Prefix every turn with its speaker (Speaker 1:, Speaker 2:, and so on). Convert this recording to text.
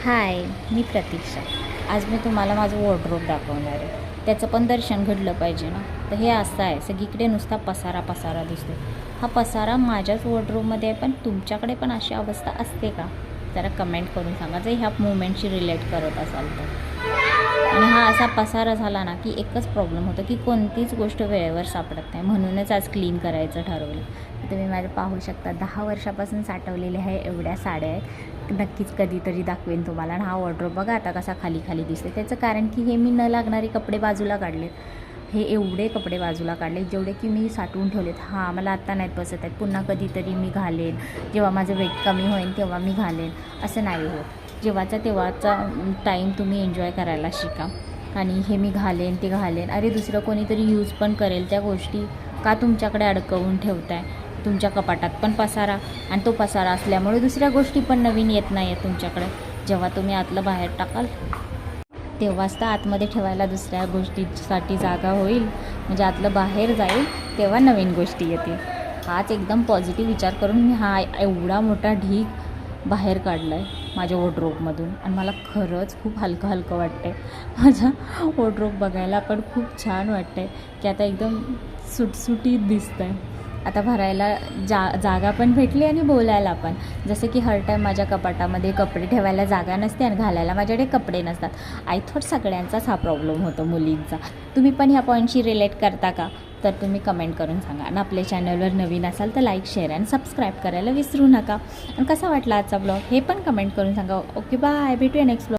Speaker 1: हाय, मी प्रतीक्षा. आज मी तुम्हाला माझं वॉर्डरोब दाखवणार आहे. त्याचं पण दर्शन घडलं पाहिजे ना. तर हे असं आहे, सगळीकडे नुसता पसारा पसारा दिसतो. हा पसारा माझ्याच वॉर्डरोबमध्ये आहे, पण तुमच्याकडे पण अशी अवस्था असते का? जरा कमेंट करून सांगा, जर ह्या मुवमेंटशी रिलेट करत असाल तर. आणि हा असा पसारा झाला ना की एकच प्रॉब्लेम होतो की कोणतीच गोष्ट वेळेवर सापडत नाही. म्हणूनच आज क्लीन करायचं ठरवलं. तुम्ही माझं पाहू शकता, 10 वर्षापासून साठवलेल्या आहे एवढ्या साड्या आहेत. नक्कीच कधीतरी दाखवेन तुम्हाला. आणि हा वॉर्डरोब बघा आता कसा खाली खाली दिसते. त्याचं कारण की हे मी न लागणारे कपडे बाजूला काढलेत. हे एवढे कपडे बाजूला काढले जेवढे की मी साठवून ठेवलेत. हां, मला आत्ता नाहीत बसत आहेत, पुन्हा कधीतरी मी घालेन, जेव्हा माझं वेट कमी होईल तेव्हा मी घालेन, असं नाही होत. तेव्हाचा टाईम तुम्ही एन्जॉय करायला शिका. आणि हे मी घालेन ते घालेन, अरे दुसरं कोणीतरी यूज पण करेल त्या गोष्टी, का तुमच्याकडे अडकवून ठेवताय? तुमच्या कपाटात पण पसारा, आणि तो पसारा असल्यामुळे दुसऱ्या गोष्टी पण नवीन येत नाही आहेत तुमच्याकडे. जेव्हा तुम्ही आतलं बाहेर टाकाल तेव्हाच तर आतमध्ये ठेवायला दुसऱ्या गोष्टीसाठी जागा होईल. म्हणजे आतलं बाहेर जाईल तेव्हा नवीन गोष्टी येतील. हाच एकदम पॉझिटिव्ह विचार करून मी हा एवढा मोठा ढीग बाहेर काढला आहे माझ्या वॉर्डरोबमधून. आणि मला खरंच खूप हलकं हलकं वाटतं आहे. माझा वॉर्डरोब बघायला पण खूप छान वाटतं आहे की आता एकदम सुटसुटीत दिसतं आहे. आता भरायला जागा पण भेटली आणि बोलायला पण. जसं की हर टाईम माझ्या कपाटामध्ये कपडे ठेवायला जागा नसते आणि घालायला माझ्याकडे कपडे नसतात. आय थॉट सगळ्यांचाच हा प्रॉब्लेम होतो मुलींचा. तुम्ही पण ह्या पॉईंटशी रिलेट करता का? तर तुम्ही कमेंट करून सांगा. आणि आपल्या चॅनलवर नवीन असाल तर लाईक, शेअर आणि सबस्क्राईब करायला विसरू नका. आणि कसा वाटला आजचा ब्लॉग हे पण कमेंट करून सांगा. Okay, bye. भेटूया नेक्स्ट ब्लॉग.